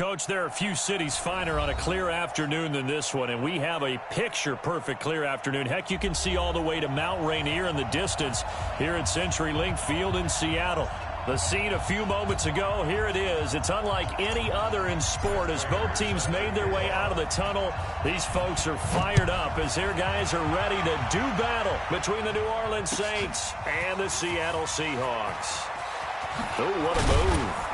Coach, there are a few cities finer on a clear afternoon than this one, and we have a picture-perfect clear afternoon. Heck, you can see all the way to Mount Rainier in the distance here at CenturyLink Field in Seattle. The scene a few moments ago, here it is. It's unlike any other in sport as both teams made their way out of the tunnel. These folks are fired up as their guys are ready to do battle between the New Orleans Saints and the Seattle Seahawks. Oh, what a move.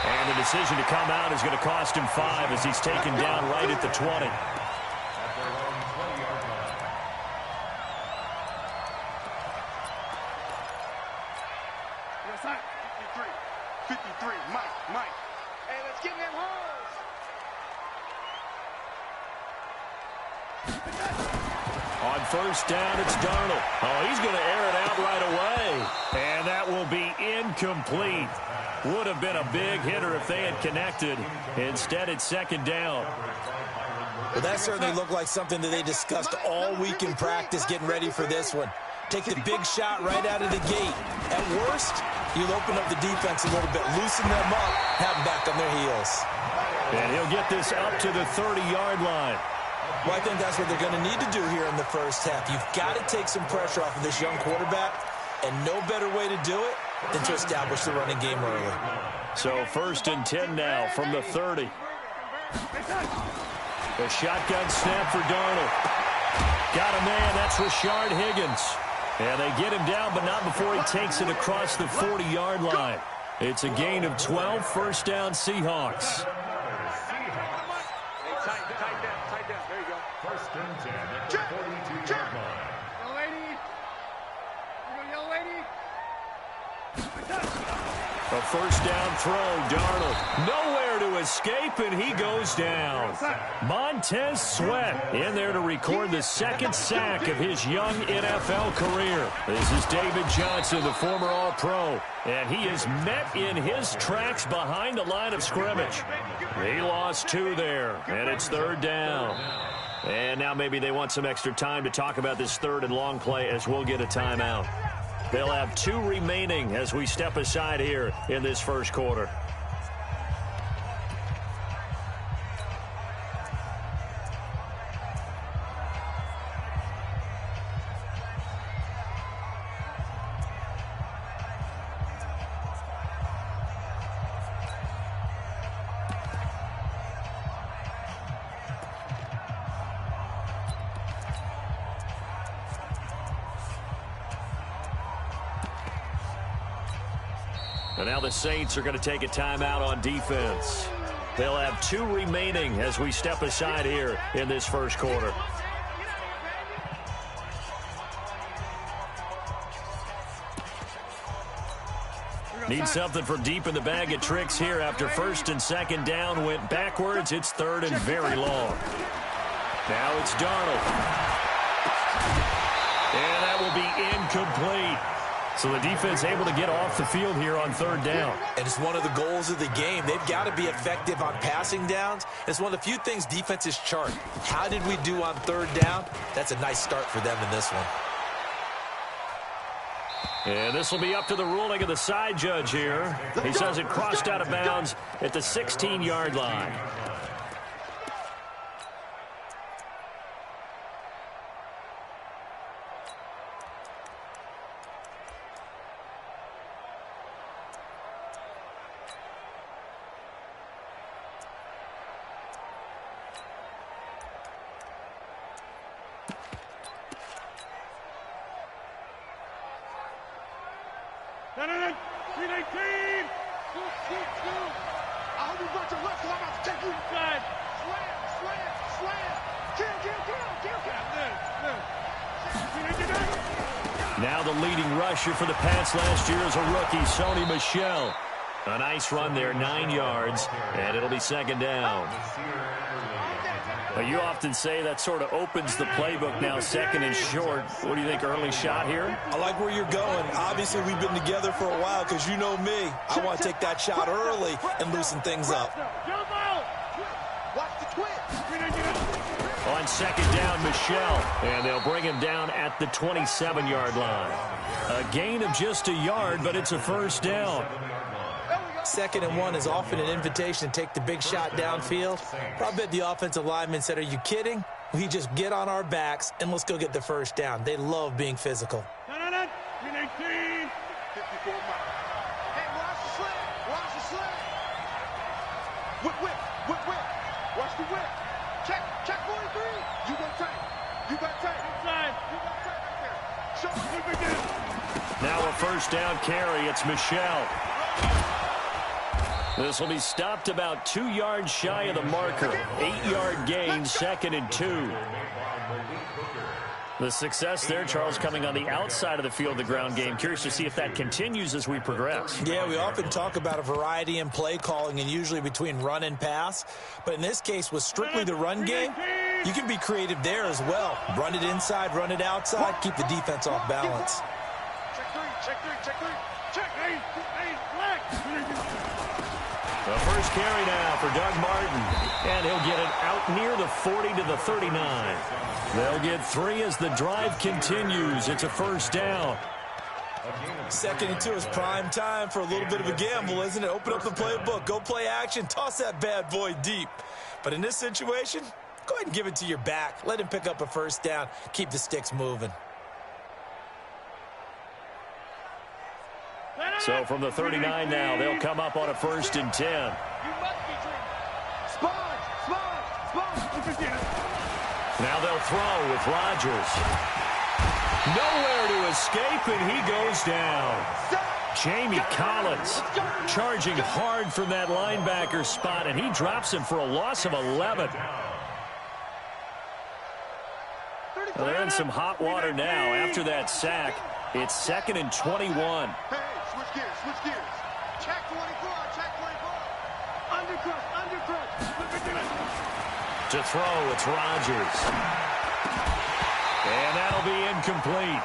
And the decision to come out is going to cost him 5 as he's taken down right at the 20. On first down, it's Darnold. Oh, he's going to air it out right away. And that will be incomplete. Would have been a big hitter if they had connected. Instead, it's second down. Well, that certainly looked like something that they discussed all week in practice getting ready for this one. Take the big shot right out of the gate. At worst, you'll open up the defense a little bit, loosen them up, have them back on their heels. And he'll get this up to the 30-yard line. Well, I think that's what they're going to need to do here in the first half. You've got to take some pressure off of this young quarterback, and no better way to do it than to establish the running game early. So first and 10 now from the 30. The shotgun snap for Darnold. Got a man, that's Rashard Higgins. And they get him down, but not before he takes it across the 40-yard line. It's a gain of 12, first down Seahawks. First and 10 at the 42-yard line. A first down throw, Darnold. Nowhere to escape, and he goes down. Montez Sweat in there to record the second sack of his young NFL career. This is David Johnson, the former All-Pro, and he is met in his tracks behind the line of scrimmage. He lost 2 there, and it's third down. And now maybe they want some extra time to talk about this third and long play as we'll get a timeout. They'll have 2 remaining as we step aside here in this first quarter. And now the Saints are going to take a timeout on defense. They'll have 2 remaining as we step aside here in this first quarter. Need something for deep in the bag of tricks here after first and second down went backwards. It's third and very long. Now it's Darnold. And that will be incomplete. So the defense able to get off the field here on third down. And it's one of the goals of the game. They've got to be effective on passing downs. It's one of the few things defenses chart. How did we do on third down? That's a nice start for them in this one. And this will be up to the ruling of the side judge here. He says it crossed out of bounds at the 16-yard line. Now the leading rusher for the Pats last year is a rookie, Sony Michel. A nice run there, 9 yards, and it'll be second down. You often say that sort of opens the playbook now, second and short. What do you think, early shot here? I like where you're going. Obviously, we've been together for a while because you know me. I want to take that shot early and loosen things up. On second down, Michel, and they'll bring him down at the 27-yard line. A gain of just a yard, but it's a first down. 2nd and 1 is often an invitation to take the big shot downfield. I bet the offensive lineman said, are you kidding? We just get on our backs and let's go get the first down. They love being physical. 319. 54 miles. Hey, watch the slant. Watch the slant. Whip, whip, whip, whip. Watch the whip. Check 43. You got tight. You got tight. Inside. You got tight right there. Show me what we do. Now a first down carry. It's Michelle. This will be stopped about 2 yards shy of the marker. 8-yard gain, 2nd and 2. The success there, Charles, coming on the outside of the field, the ground game. Curious to see if that continues as we progress. Yeah, we often talk about a variety in play calling and usually between run and pass. But in this case, with strictly the run game, you can be creative there as well. Run it inside, run it outside, keep the defense off balance. Check three. Check 8, black. The first carry now for Doug Martin. And he'll get it out near the 40 to the 39. They'll get 3 as the drive continues. It's a first down. 2nd and 2 is prime time for a little bit of a gamble, isn't it? Open up the playbook, go play action, toss that bad boy deep. But in this situation, go ahead and give it to your back. Let him pick up a first down. Keep the sticks moving. So from the 39 now, they'll come up on a 1st and 10. You must be dreaming. Spawn. Now they'll throw with Rodgers. Nowhere to escape, and he goes down. Jamie Collins charging hard from that linebacker spot, and he drops him for a loss of 11. Well, they're in some hot water now after that sack. It's 2nd and 21. Hey, switch gears. Check 24. Undercut. To throw, it's Rodgers. And that'll be incomplete.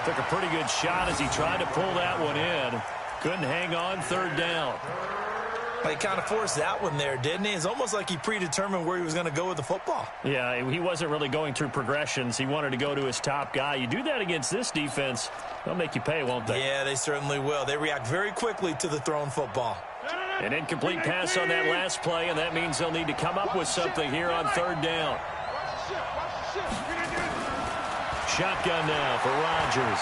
Took a pretty good shot as he tried to pull that one in. Couldn't hang on, 3rd down. He kind of forced that one there, didn't he? It's almost like he predetermined where he was going to go with the football. Yeah, he wasn't really going through progressions. He wanted to go to his top guy. You do that against this defense, they'll make you pay, won't they? Yeah, they certainly will. They react very quickly to the thrown football. An incomplete pass on that last play, and that means they'll need to come up with something here on 3rd down. Shotgun now for Rodgers.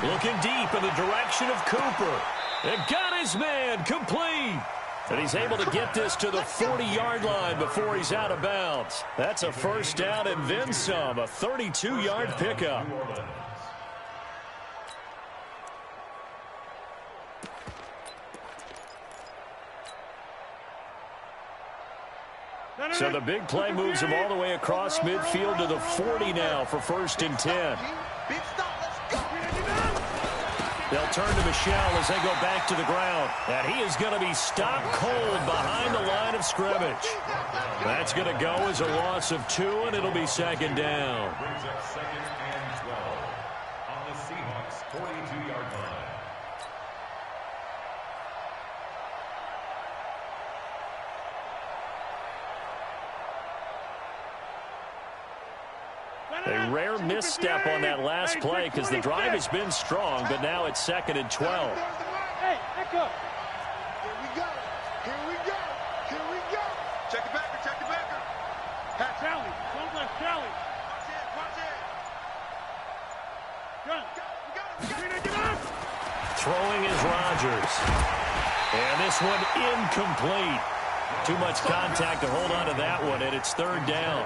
Looking deep in the direction of Cooper. And got his man complete. And he's able to get this to the 40-yard line before he's out of bounds. That's a first down and then some, a 32-yard pickup. So the big play moves him all the way across midfield to the 40 now for 1st and 10. They'll turn to Michelle as they go back to the ground. And he is going to be stopped cold behind the line of scrimmage. That's going to go as a loss of 2, and it'll be 2nd down. Brings up 2nd and 12 on the Seahawks 42-yard line. A rare misstep on that last play because the drive has been strong, but now it's 2nd and 12. Hey, echo. Here we go. Check the backer. Pat Charlie. Don't let Charlie. Watch it. Gun. We got it. Throwing is Rodgers. And this one incomplete. Too much contact to hold on to that one, and it's 3rd down.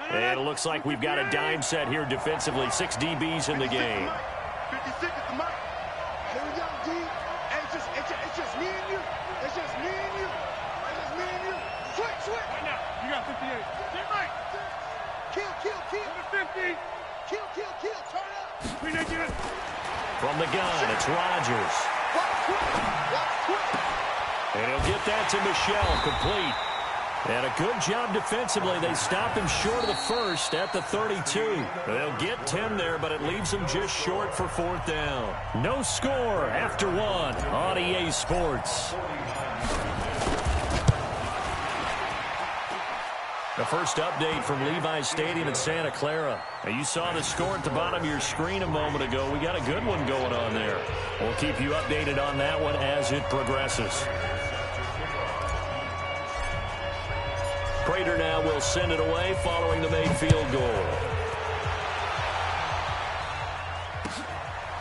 And it looks like we've got a dime set here defensively. 6 DBs in the game. 56 is the mark. Here we go, D. Hey, it's just me and you. Switch. Right now. You got 58. Get right. Kill. 50. Kill. Turn up. From the gun, it's Rodgers. And he'll get that to Michelle, complete. And a good job defensively. They stop him short of the first at the 32. They'll get 10 there, but it leaves them just short for 4th down. No score after 1 on EA Sports. The first update from Levi's Stadium in Santa Clara. Now, you saw the score at the bottom of your screen a moment ago. We got a good one going on there. We'll keep you updated on that one as it progresses. Prater now will send it away following the made field goal.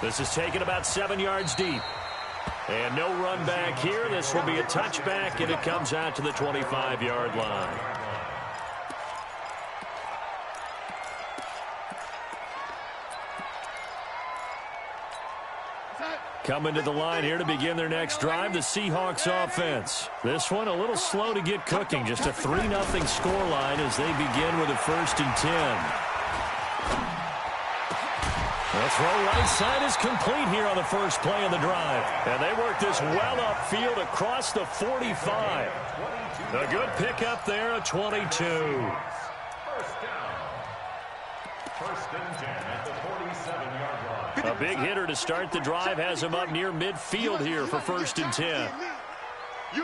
This is taken about 7 yards deep. And no run back here. This will be a touchback, and it comes out to the 25-yard line. Coming to the line here to begin their next drive, the Seahawks offense. This one a little slow to get cooking. Just a 3-0 scoreline as they begin with a 1st and 10. The throw right side is complete here on the first play of the drive. And they work this well upfield across the 45. A good pickup there, a 22. First down. 1st and 10 at the 47-yard line. A big hitter to start the drive has him up near midfield here for 1st and 10. You.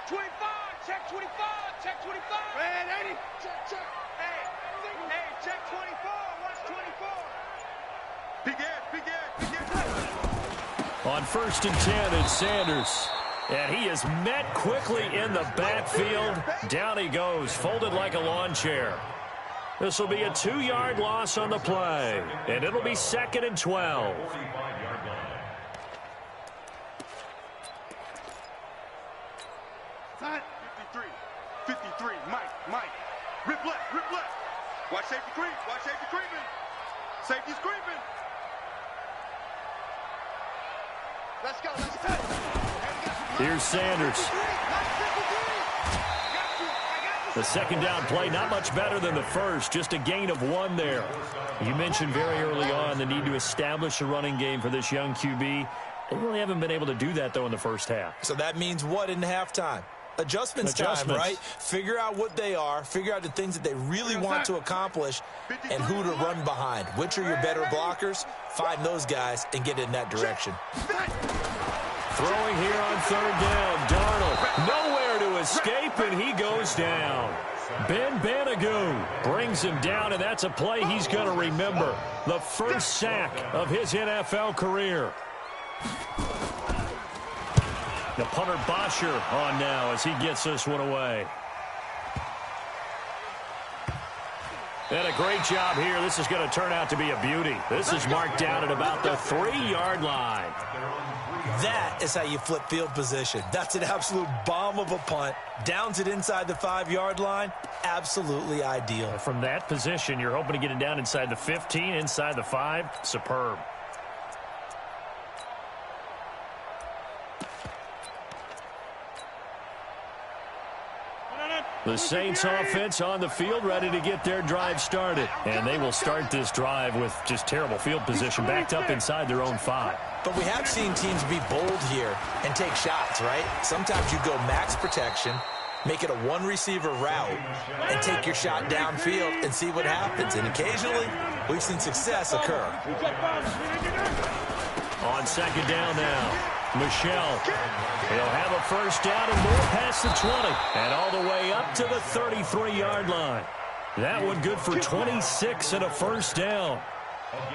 25, check 25, check 25. Man, 80, check. Hey, check 24, watch 24. Big Ed. On 1st and 10, it's Sanders. And he is met quickly in the backfield. Down he goes, folded like a lawn chair. This will be a 2-yard loss on the play, and it'll be 2nd and 12. 45-yard line. Side 53, Mike. Rip left. Watch safety creeping. Safety's creeping. Let's go. Here's Sanders. The second down play, not much better than the first, just a gain of 1 there. You mentioned very early on the need to establish a running game for this young QB. They really haven't been able to do that, though, in the first half. So that means what in halftime? Adjustments time, right? Figure out what they are, figure out the things that they really want to accomplish, and who to run behind. Which are your better blockers? Find those guys and get in that direction. Throwing here on 3rd down, Darnold. Nowhere to escape, and he goes down. Ben Banagoo brings him down, and that's a play he's going to remember. The first sack of his NFL career. The punter Bosher on now as he gets this one away. And a great job here. This is going to turn out to be a beauty. This is marked down at about the 3-yard line. That is how you flip field position. That's an absolute bomb of a punt. Downs it inside the 5-yard line. Absolutely ideal. From that position, you're hoping to get it down inside the 15, inside the 5. Superb. The Saints offense on the field, ready to get their drive started. And they will start this drive with just terrible field position, backed up inside their own 5. But we have seen teams be bold here and take shots, right? Sometimes you go max protection, make it a 1-receiver route, and take your shot downfield and see what happens. And occasionally, we've seen success occur. On 2nd down now, Michelle. He'll have a first down and more past the 20. And all the way up to the 33-yard line. That one good for 26 and a first down.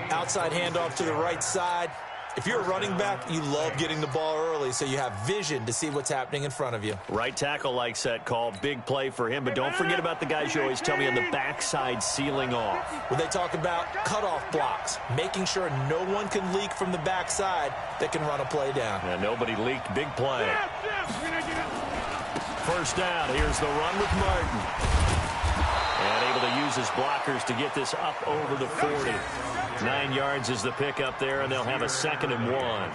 Outside handoff to the right side. If you're a running back, you love getting the ball early so you have vision to see what's happening in front of you. Right tackle likes that call. Big play for him. But don't forget about the guys you always tell me on the backside sealing off. When they talk about cutoff blocks, making sure no one can leak from the backside that can run a play down. And nobody leaked. Big play. First down. Here's the run with Martin. And able to use his blockers to get this up over the 40. 9 yards is the pickup there, and they'll have a 2nd and 1.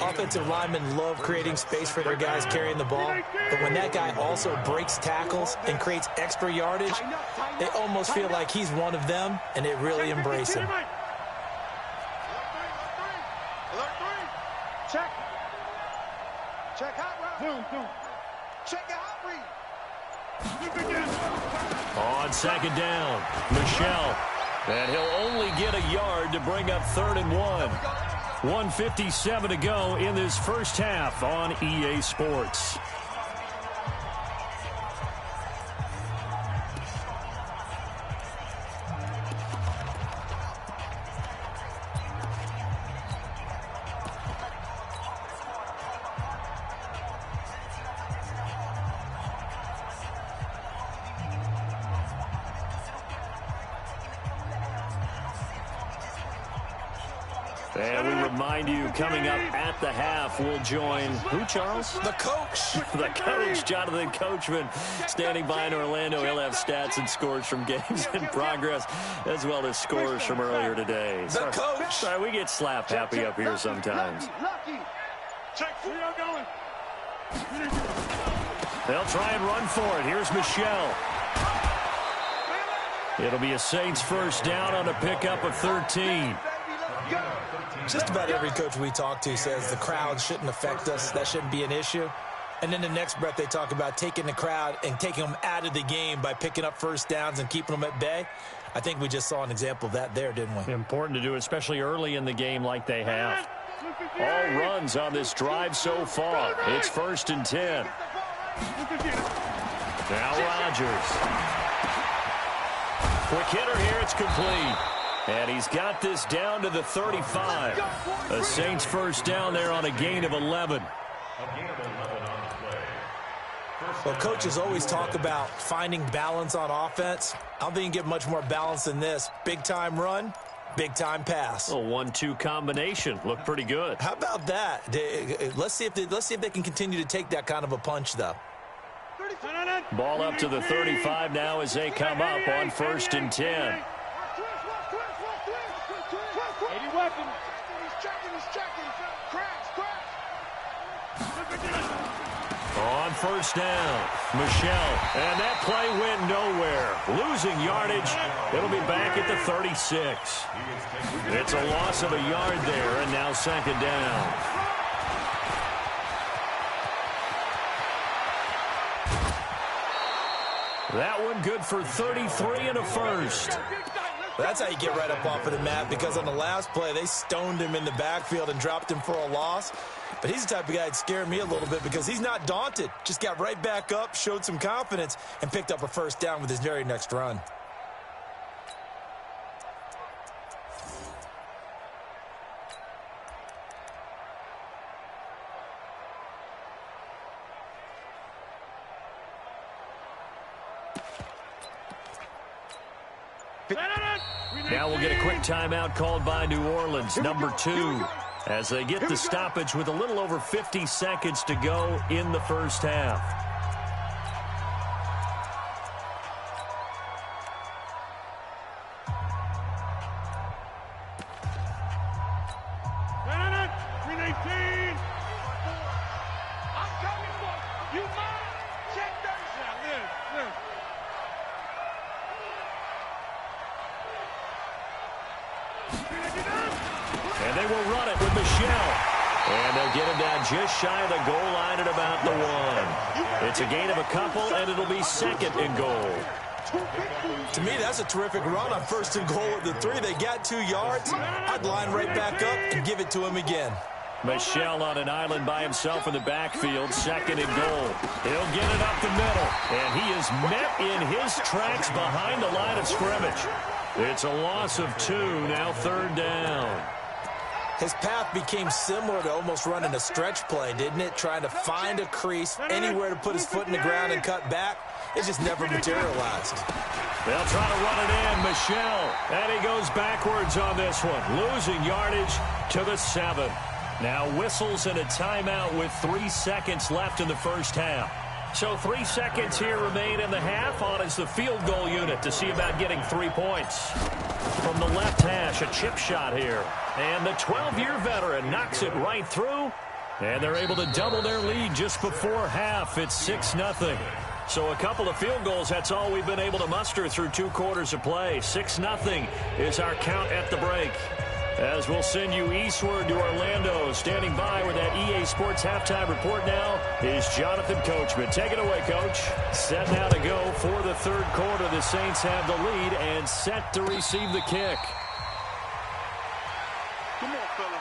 Offensive linemen love creating space for their guys carrying the ball, but when that guy also breaks tackles and creates extra yardage, they almost feel like he's one of them, and they really embrace him. Check hot route. Check the hot read. On 2nd down, Michelle. And he'll only get a yard to bring up 3rd and 1. 1:57 to go in this first half on EA Sports. And we remind you, coming up at the half, we'll join who, Charles? The coach. The coach, Jonathan Coachman, standing by in Orlando. He'll have stats and scores from games in progress, as well as scores from earlier today. The coach. Sorry, we get slap happy up here sometimes. They'll try and run for it. Here's Michelle. It'll be a Saints first down on a pickup of 13. Just about every coach we talk to says the crowd shouldn't affect us. That shouldn't be an issue. And then the next breath they talk about taking the crowd and taking them out of the game by picking up first downs and keeping them at bay. I think we just saw an example of that there, didn't we? Important to do, especially early in the game like they have. All runs on this drive so far. It's 1st and 10. Now Rodgers. Quick hitter here. It's complete. And he's got this down to the 35. A Saints first down there on a gain of 11. Well, coaches always talk about finding balance on offense. I don't think you can get much more balance than this. Big-time run, big-time pass. A 1-2 combination. Looked pretty good. How about that? Let's see if they can continue to take that kind of a punch, though. Ball up to the 35 now as they come up on 1st and 10. On first down, Michelle, and that play went nowhere. Losing yardage. It'll be back at the 36. It's a loss of a yard there, and now 2nd down. That one good for 33 and a first. That's how you get right up off of the mat, because on the last play, they stoned him in the backfield and dropped him for a loss. But he's the type of guy that scared me a little bit because he's not daunted. Just got right back up, showed some confidence, and picked up a first down with his very next run. Now we'll get a quick timeout called by New Orleans, number 2, as they get the stoppage with a little over 50 seconds to go in the first half. And they will run it with Michelle. And they'll get him down just shy of the goal line at about the 1. It's a gain of a couple, and it'll be 2nd and goal. To me, that's a terrific run on 1st and goal at the 3. They got 2 yards. I'd line right back up and give it to him again. Michelle on an island by himself in the backfield, 2nd and goal. He'll get it up the middle, and he is met in his tracks behind the line of scrimmage. It's a loss of 2, now 3rd down. His path became similar to almost running a stretch play, didn't it? Trying to find a crease, anywhere to put his foot in the ground and cut back. It just never materialized. They'll try to run it in, Michelle. And he goes backwards on this one, losing yardage to the 7. Now whistles and a timeout with 3 seconds left in the first half. So 3 seconds here remain in the half. On is the field goal unit to see about getting 3 points. From the left hash, a chip shot here. And the 12-year veteran knocks it right through. And they're able to double their lead just before half. It's 6-0. So a couple of field goals, that's all we've been able to muster through 2 quarters of play. 6-0 is our count at the break. As we'll send you eastward to Orlando. Standing by with that EA Sports halftime report now is Jonathan Coachman. Take it away, Coach. Set now to go for the 3rd quarter. The Saints have the lead and set to receive the kick. Come on, fellas.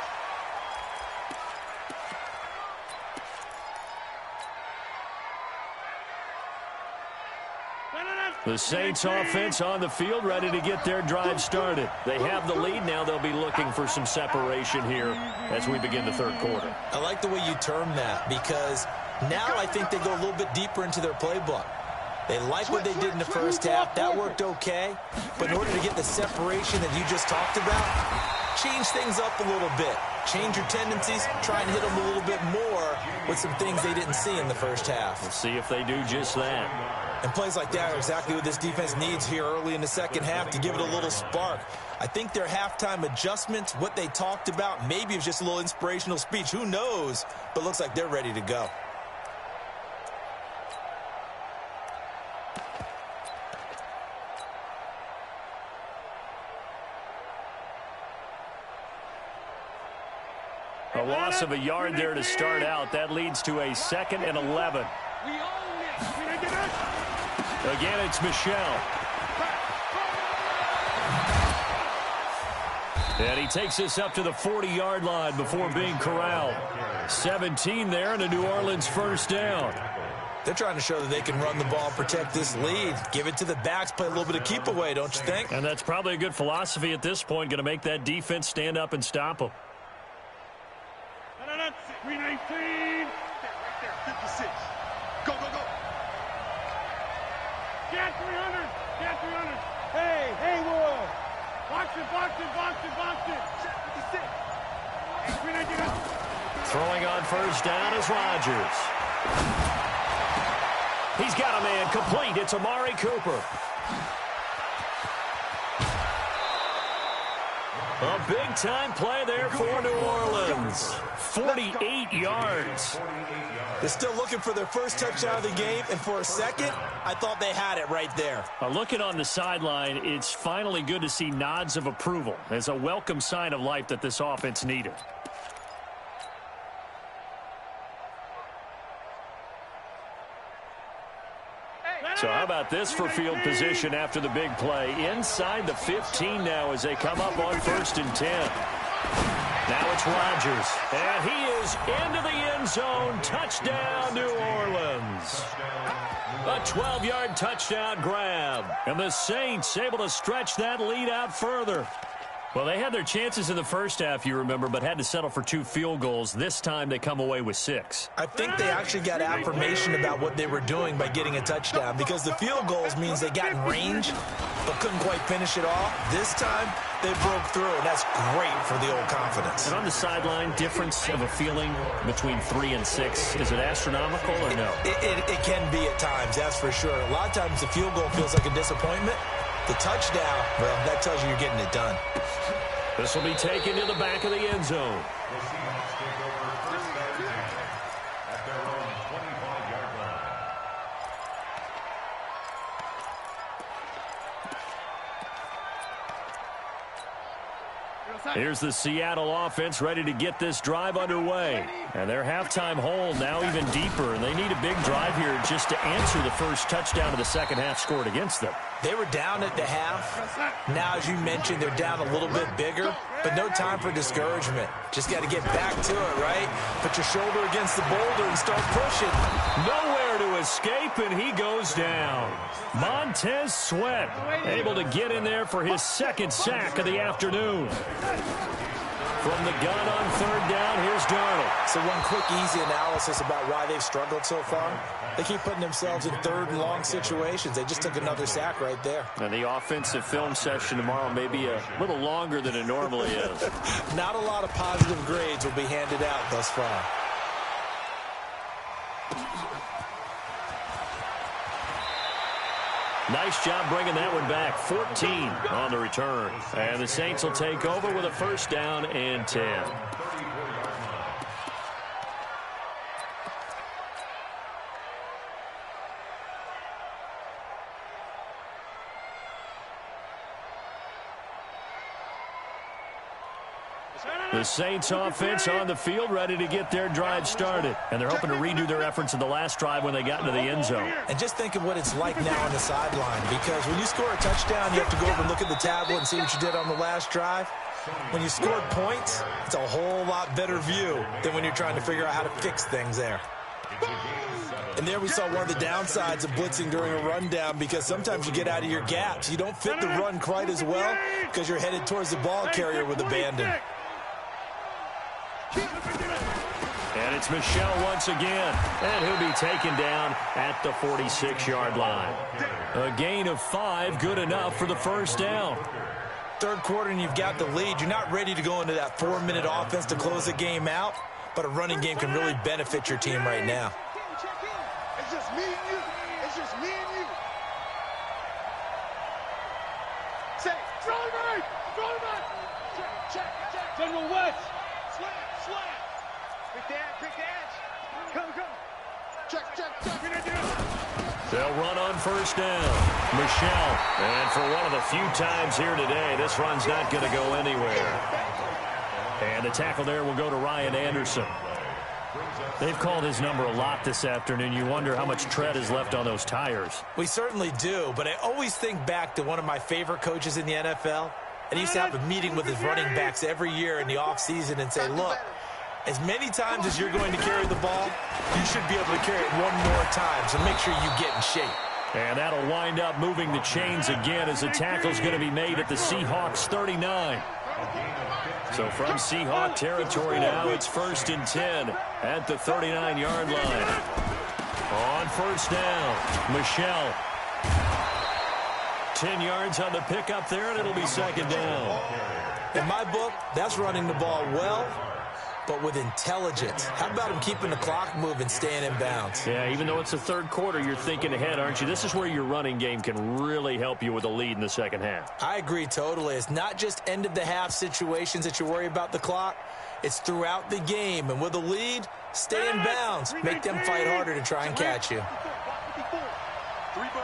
The Saints offense on the field, ready to get their drive started. They have the lead. Now they'll be looking for some separation here as we begin the 3rd quarter. I like the way you term that, because now I think they go a little bit deeper into their playbook. They like what they did in the first half. That worked okay. But in order to get the separation that you just talked about, change things up a little bit. Change your tendencies, try and hit them a little bit more with some things they didn't see in the first half. We'll see if they do just that. And plays like that are exactly what this defense needs here early in the second half to give it a little spark. I think their halftime adjustment, what they talked about, maybe it was just a little inspirational speech. Who knows? But looks like they're ready to go. A loss of a yard there to start out. That leads to a 2nd and 11. Again, it's Michel. And he takes us up to the 40-yard line before being corralled. 17 there and a New Orleans first down. They're trying to show that they can run the ball, protect this lead. Give it to the backs, play a little bit of keep away, don't you think? And that's probably a good philosophy at this point, going to make that defense stand up and stop them. 319. Right there, 56. Go, go, go. Get 300. Get 300. Hey, Will. Box it. 56. Hey, 319. Throwing on first down is Rodgers. He's got a man complete. It's Amari Cooper. A big-time play there for New Orleans. 48 yards. They're still looking for their first touchdown of the game, and for a second, I thought they had it right there. Looking on the sideline, it's finally good to see nods of approval. It's a welcome sign of life that this offense needed. So how about this for field position after the big play? Inside the 15 now as they come up on 1st and 10. Now it's Rodgers. And he is into the end zone. Touchdown, New Orleans. A 12-yard touchdown grab. And the Saints able to stretch that lead out further. Well, they had their chances in the first half, you remember, but had to settle for 2 field goals. This time they come away with 6. I think they actually got affirmation about what they were doing by getting a touchdown, because the field goals means they got in range but couldn't quite finish it off. This time they broke through, and that's great for the old confidence. And on the sideline, difference of a feeling between 3 and 6, is it astronomical or no? It can be at times, that's for sure. A lot of times the field goal feels like a disappointment. The touchdown, well, that tells you you're getting it done. This will be taken to the back of the end zone. The Seahawks take over first down and 10 at their own 25-yard line. Here's the Seattle offense ready to get this drive underway. And their halftime hole now even deeper, and they need a big drive here just to answer the first touchdown of the second half scored against them. They were down at the half. Now, as you mentioned, they're down a little bit bigger, but no time for discouragement. Just got to get back to it, right? Put your shoulder against the boulder and start pushing. Nowhere to escape, and he goes down. Montez Sweat able to get in there for his 2nd sack of the afternoon. From the gun on 3rd down, here's Darnold. So one quick, easy analysis about why they've struggled so far. They keep putting themselves in 3rd and long situations. They just took another sack right there. And the offensive film session tomorrow may be a little longer than it normally is. Not a lot of positive grades will be handed out thus far. Nice job bringing that one back. 14 on the return. And the Saints will take over with a first down and 10. The Saints offense on the field ready to get their drive started. And they're hoping to redo their efforts in the last drive when they got into the end zone. And just think of what it's like now on the sideline, because when you score a touchdown, you have to go over and look at the tablet and see what you did on the last drive. When you scored points, it's a whole lot better view than when you're trying to figure out how to fix things there. And there we saw one of the downsides of blitzing during a rundown, because sometimes you get out of your gaps. You don't fit the run quite as well because you're headed towards the ball carrier with abandon. And it's Michel once again. And he'll be taken down at the 46-yard line. A gain of 5, good enough for the first down. third quarter and you've got the lead, you're not ready to go into that 4-minute offense to close the game out, but a running game can really benefit your team right now. It's just me and you. It's just me and you. Say, throw it back. Throw it back. Check. General West. Slam. Quick dash. Come. Check. They'll run on first down. Michelle. And for one of the few times here today, this run's not going to go anywhere. And the tackle there will go to Ryan Anderson. They've called his number a lot this afternoon. You wonder how much tread is left on those tires. We certainly do, but I always think back to one of my favorite coaches in the NFL. And he used to have a meeting with his running backs every year in the offseason and say, look, as many times as you're going to carry the ball, you should be able to carry it one more time, so make sure you get in shape. And that'll wind up moving the chains again as the tackle's going to be made at the Seahawks 39. So from Seahawk territory now, it's 1st and 10 at the 39-yard line. On first down, Michelle. 10 yards on the pickup there, and it'll be 2nd down. In my book, that's running the ball well, but with intelligence. How about him keeping the clock moving, staying in bounds? Yeah, even though it's the third quarter, you're thinking ahead, aren't you? This is where your running game can really help you with a lead in the second half. I agree totally. It's not just end-of-the-half situations that you worry about the clock. It's throughout the game. And with a lead, stay in bounds. Make them fight harder to try and catch you. 3 bud.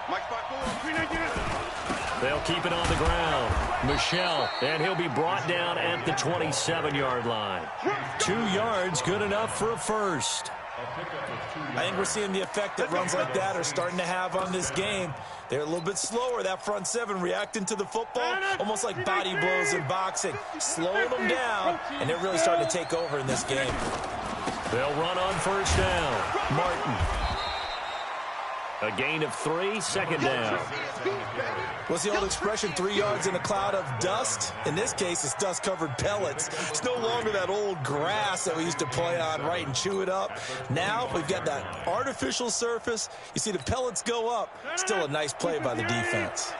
Mike 5-4. They'll keep it on the ground. Michelle, and he'll be brought down at the 27-yard line. 2 yards, good enough for a first. I think we're seeing the effect that runs like that are starting to have on this game. They're a little bit slower, that front seven, reacting to the football, almost like body blows in boxing. Slowing them down, and they're really starting to take over in this game. They'll run on first down. Martin. A gain of 3, 2nd down. What's the old expression, 3 yards in a cloud of dust? In this case, it's dust-covered pellets. It's no longer that old grass that we used to play on, right, and chew it up. Now we've got that artificial surface. You see the pellets go up. Still a nice play by the defense.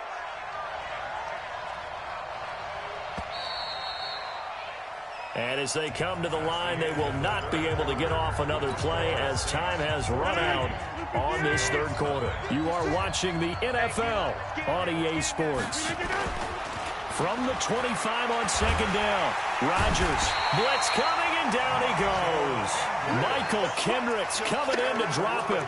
And as they come to the line, they will not be able to get off another play as time has run out on this third quarter. You are watching the NFL on EA Sports. From the 25 on 2nd down, Rodgers, blitz coming, and down he goes. Michael Kendricks coming in to drop him.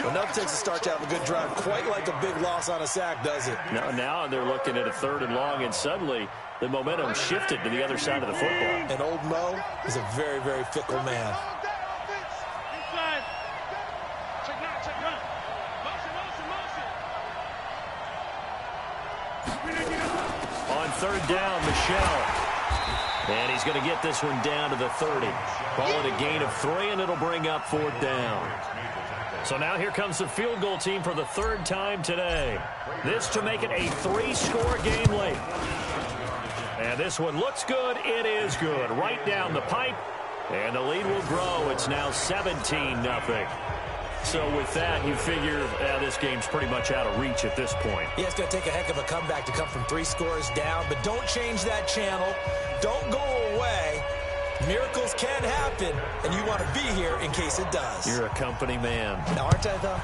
Well, nothing takes a start to have a good drive, quite like a big loss on a sack, does it? Now they're looking at a 3rd and long, and suddenly the momentum shifted to the other side of the football. And old Mo is a very, very fickle man. On 3rd down, Michelle. And he's going to get this one down to the 30. Call it a gain of 3, and it'll bring up 4th down. So now here comes the field goal team for the 3rd time today. This to make it a 3-score game late. And this one looks good. It is good. Right down the pipe. And the lead will grow. It's now 17-0. So with that, you figure this game's pretty much out of reach at this point. Yeah, it's going to take a heck of a comeback to come from 3 scores down. But don't change that channel. Don't go away. Miracles can happen, and you want to be here in case it does. You're a company man. Now, aren't I, though?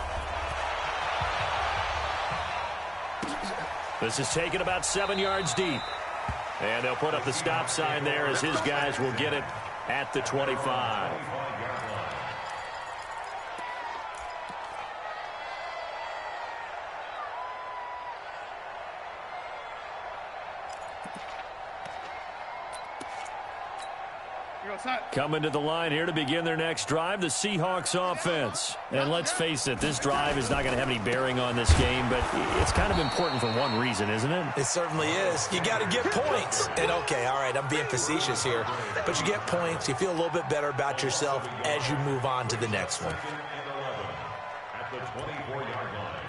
This is taken about 7 yards deep. And they'll put up the stop sign there as his guys will get it at the 25. Coming to the line here to begin their next drive, the Seahawks offense. And let's face it, this drive is not going to have any bearing on this game, but it's kind of important for one reason, isn't it? It certainly is. You got to get points. And, okay, all right, I'm being facetious here. But you get points. You feel a little bit better about yourself as you move on to the next one. At the 24-yard line.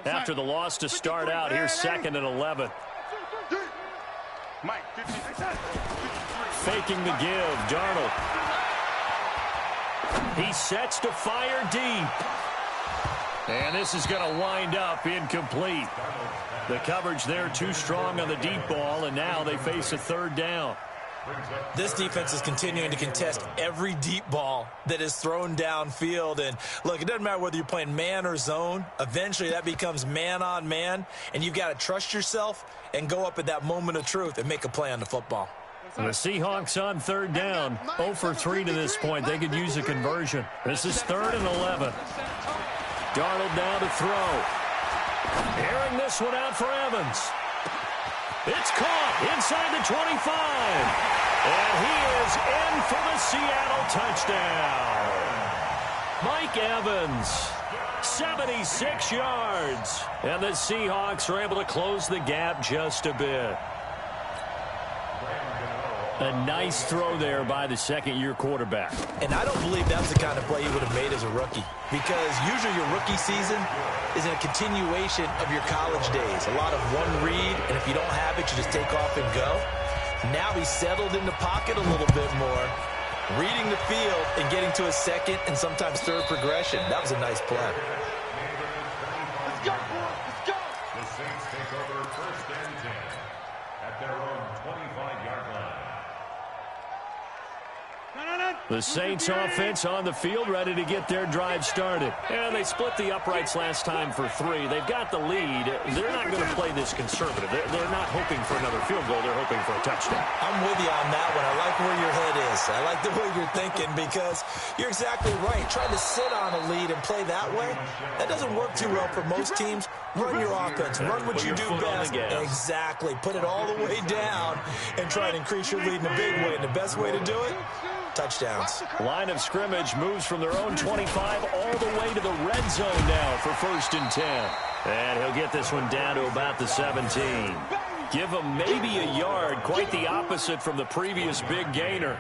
After the loss to start out, here's 2nd and 11. Mike, 50. Faking the give, Darnold. He sets to fire deep. And this is going to wind up incomplete. The coverage there too strong on the deep ball, and now they face a third down. This defense is continuing to contest every deep ball that is thrown downfield. And, look, it doesn't matter whether you're playing man or zone. Eventually that becomes man on man, and you've got to trust yourself and go up at that moment of truth and make a play on the football. The Seahawks on third down, 0 for 3 to this point. They could use a conversion. This is 3rd and 11. Darnold down to throw. Airing this one out for Evans. It's caught inside the 25. And he is in for the Seattle touchdown. Mike Evans, 76 yards. And the Seahawks are able to close the gap just a bit. A nice throw there by the second-year quarterback. And I don't believe that's the kind of play he would have made as a rookie, because usually your rookie season is a continuation of your college days. A lot of one read, and if you don't have it, you just take off and go. Now he's settled in the pocket a little bit more, reading the field and getting to a second and sometimes third progression. That was a nice play. Let's go, boys. Let's go. The Saints take over 1st and 10 at their own 25-yard line. The Saints offense on the field, ready to get their drive started. And they split the uprights last time for 3. They've got the lead. They're not going to play this conservative. They're not hoping for another field goal. They're hoping for a touchdown. I'm with you on that one. I like where your head is. I like the way you're thinking, because you're exactly right. Trying to sit on a lead and play that way, that doesn't work too well for most teams. Run your offense. Run what you do best. Exactly. Put it all the way down and try to increase your lead in a big way. And the best way to do it, touchdowns. Line of scrimmage moves from their own 25 all the way to the red zone now for 1st and 10. And he'll get this one down to about the 17. Give him maybe a yard, quite the opposite from the previous big gainer.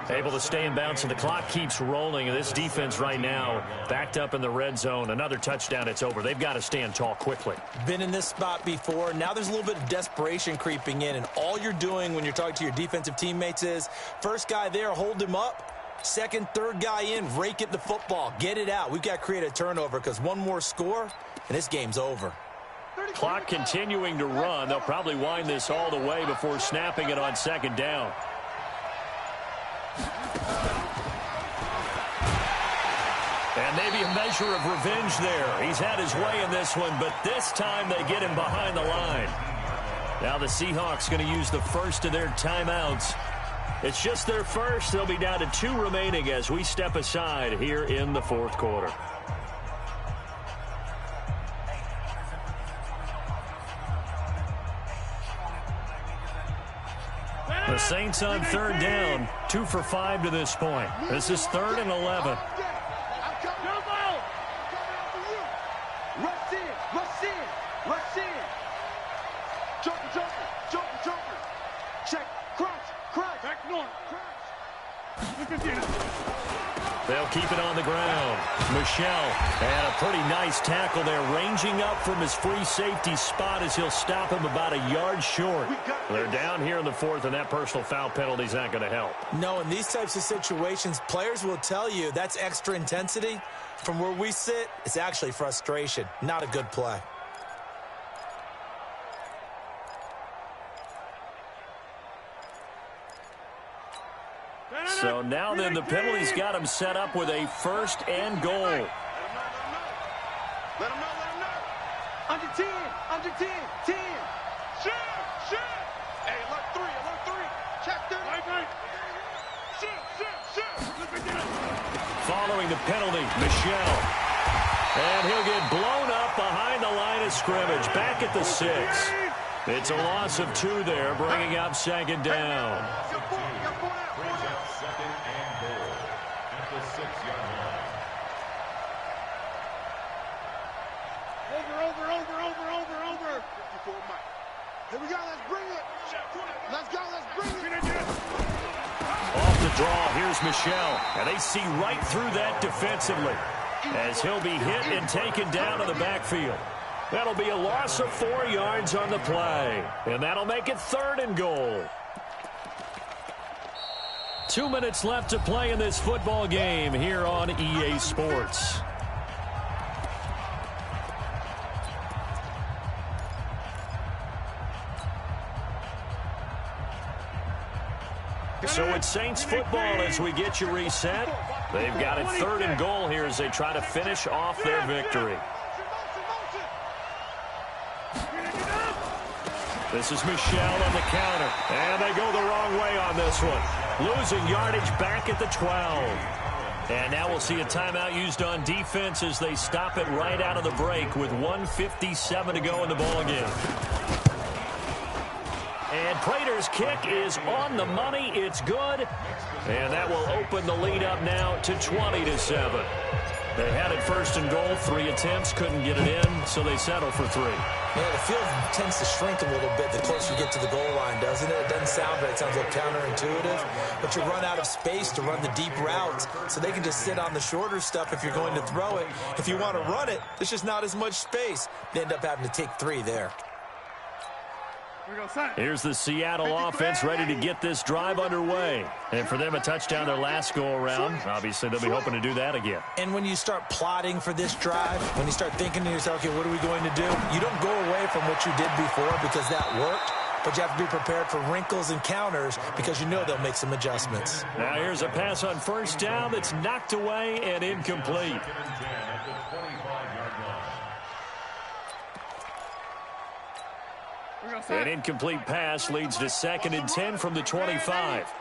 Able to stay in bounds, and the clock keeps rolling. And this defense right now backed up in the red zone. Another touchdown, it's over. They've got to stand tall quickly. Been in this spot before. Now there's a little bit of desperation creeping in, and all you're doing when you're talking to your defensive teammates is, first guy there, hold him up. Second, third guy in, rake it the football. Get it out. We've got to create a turnover, because one more score, and this game's over. Clock continuing to run. They'll probably wind this all the way before snapping it on 2nd down. And maybe a measure of revenge there. He's had his way in this one, but this time they get him behind the line. Now the Seahawks going to use the first of their timeouts. It's just their first. They'll be down to 2 remaining as we step aside here in the 4th quarter. The Saints on 3rd down, 2 for 5 to this point. This is 3rd and 11. They'll keep it on the ground. Michel, and a pretty nice tackle there, ranging up from his free safety spot as he'll stop him about a yard short. They're down here in the 4th, and that personal foul penalty is not going to help. No, in these types of situations, players will tell you that's extra intensity. From where we sit, it's actually frustration. Not a good play. So now then the penalty's got him set up with a 1st and goal. Let him know. Under 10, under 10, 10. Shoot. Hey, alert 3. Check 3. Right. Shoot. Following the penalty, Michel. And he'll get blown up behind the line of scrimmage, back at the 6. It's a loss of 2 there, bringing up 2nd down. Here we go, let's bring it. Let's bring it. Off the draw, here's Michel. And they see right through that defensively as he'll be hit and taken down in the backfield. That'll be a loss of 4 yards on the play. And that'll make it 3rd and goal. 2 minutes left to play in this football game here on EA Sports. So it's Saints football as we get you reset. They've got it 3rd and goal here as they try to finish off their victory. This is Michelle on the counter. And they go the wrong way on this one. Losing yardage back at the 12. And now we'll see a timeout used on defense as they stop it right out of the break with 1:57 to go in the ballgame. And Prater's kick is on the money. It's good. And that will open the lead up now to 20-7. They had it 1st and goal, 3 attempts, couldn't get it in, so they settle for 3. Yeah, the field tends to shrink a little bit the closer you get to the goal line, doesn't it? It doesn't sound right. It sounds a little counterintuitive. But you run out of space to run the deep routes, so they can just sit on the shorter stuff if you're going to throw it. If you want to run it, there's just not as much space. They end up having to take 3 there. Here's the Seattle offense ready to get this drive underway. And for them, a touchdown their last go-around. Obviously, they'll be hoping to do that again. And when you start plotting for this drive, when you start thinking to yourself, okay, what are we going to do? You don't go away from what you did before because that worked, but you have to be prepared for wrinkles and counters because you know they'll make some adjustments. Now here's a pass on 1st down that's knocked away and incomplete. An incomplete pass leads to 2nd and 10 from the 25.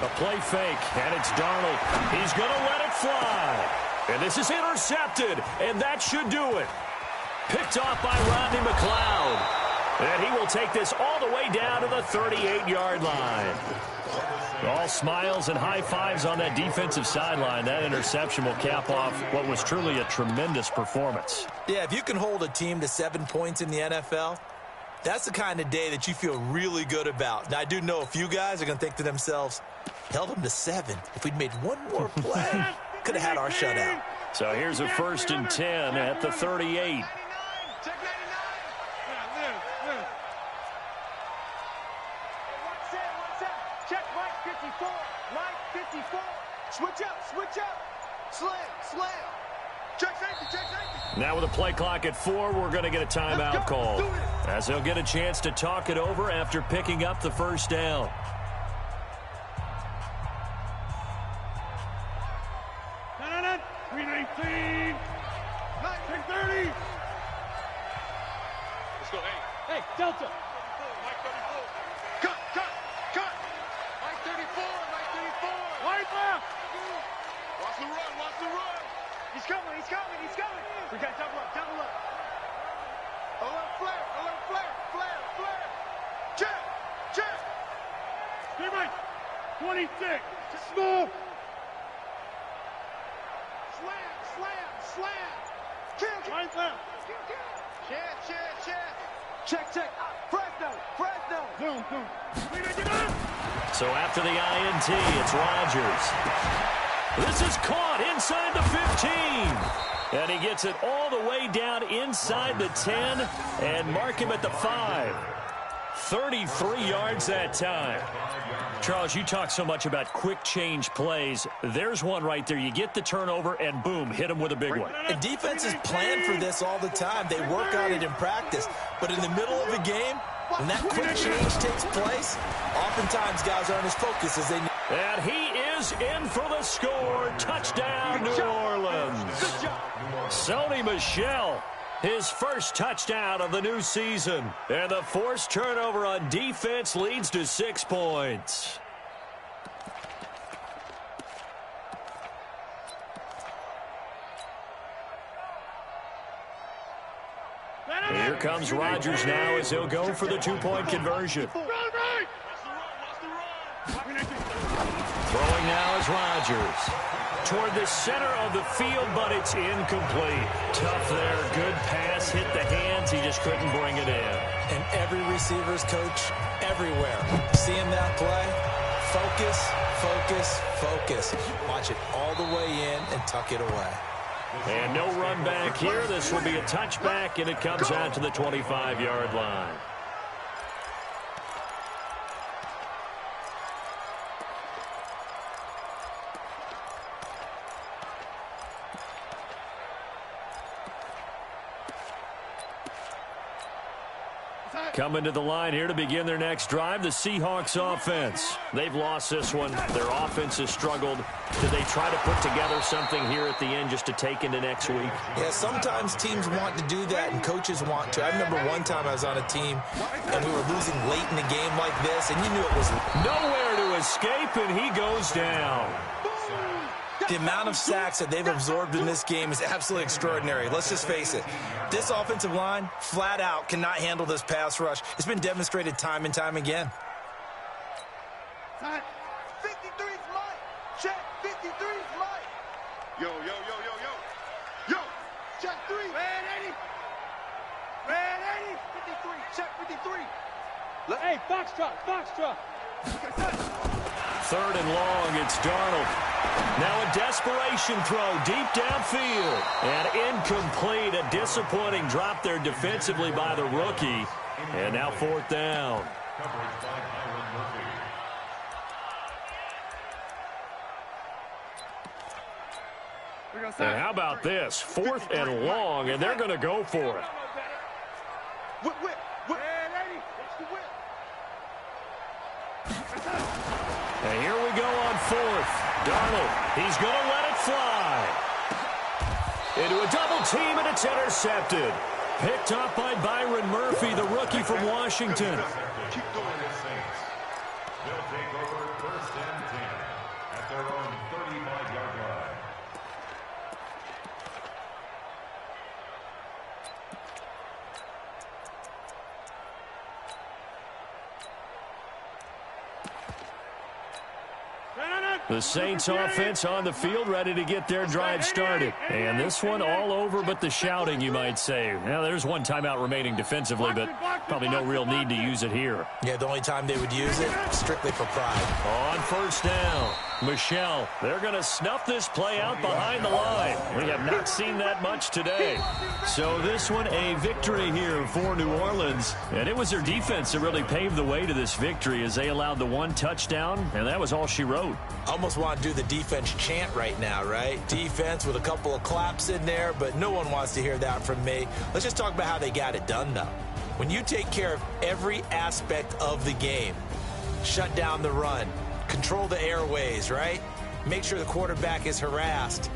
A play fake, and it's Darnold. He's going to let it fly. And this is intercepted, and that should do it. Picked off by Rodney McLeod. And he will take this all the way down to the 38-yard line. All smiles and high fives on that defensive sideline. That interception will cap off what was truly a tremendous performance. Yeah, if you can hold a team to 7 points in the NFL, that's the kind of day that you feel really good about. Now, I do know a few guys are going to think to themselves, held them to 7. If we'd made one more play, could have had our shutout. So here's a 1st and 10 at the 38. Switch up. Slam. Check safety. Now with a play clock at 4, we're going to get a timeout call, as they'll get a chance to talk it over after picking up the 1st down. No. 319. 9:30. Let's go. Hey, Delta. Mike 34. Cut. Mike 34. Right left. Watch the run. He's coming. We got double up. A little flare. Check. Stay right. 26. Small. Slam. Kick. Right left. Check. Fresno. Zoom. So after the INT, it's Rodgers. This is caught inside the 15. And he gets it all the way down inside the 10 and mark him at the 5. 33 yards that time. Charles, you talk so much about quick change plays. There's one right there. You get the turnover and boom, hit him with a big one. And defenses plan for this all the time. They work on it in practice. But in the middle of a game, when that quick change takes place, oftentimes guys aren't as focused as they need. And he is in for the score. Touchdown, New Orleans. Sony Michel, his first touchdown of the new season. And the forced turnover on defense leads to 6 points. Here comes Rodgers now as he'll go for the 2-point conversion. Throwing now is Rodgers. Toward the center of the field, but it's incomplete. Tough there. Good pass. Hit the hands. He just couldn't bring it in. And every receiver's coach everywhere. Seeing that play, focus. Watch it all the way in and tuck it away. And no run back here. This will be a touchback, and it comes out to the 25-yard line. Coming to the line here to begin their next drive, the Seahawks offense. They've lost this one. Their offense has struggled. Do they try to put together something here at the end just to take into next week? Yeah, sometimes teams want to do that and coaches want to. I remember one time I was on a team and we were losing late in a game like this, and you knew it was nowhere to escape, and he goes down. The amount of sacks that they've absorbed in this game is absolutely extraordinary. Let's just face it. This offensive line, flat out, cannot handle this pass rush. It's been demonstrated time and time again. 53's mine. Check, 53's mine. Yo. Check 3. Red 80. Red 80. 53. Check 53. Hey, Foxtrot. Third and long, it's Darnold. Now a desperation throw deep downfield. And incomplete, a disappointing drop there defensively by the rookie. And now fourth down. And how about this? Fourth and long, and they're going to go for it. Whip. Watch the whip. And here we go on fourth. Darnold, he's going to let it fly. Into a double team, and it's intercepted. Picked up by Byron Murphy, the rookie from Washington. Keep doing it, Saints. They'll take over first and 10 at their own 35-yard line. The Saints offense on the field, ready to get their drive started. And this one all over but the shouting, you might say. Now, there's one timeout remaining defensively, but probably no real need to use it here. Yeah, the only time they would use it, strictly for pride. On first down, Michelle, they're going to snuff this play out behind the line. We have not seen that much today. So this one, a victory here for New Orleans. And it was their defense that really paved the way to this victory as they allowed the one touchdown, and that was all she wrote. Almost want to do the defense chant right now, right? Defense with a couple of claps in there, but no one wants to hear that from me. Let's just talk about how they got it done, though. When you take care of every aspect of the game, shut down the run, control the airways, right? Make sure the quarterback is harassed.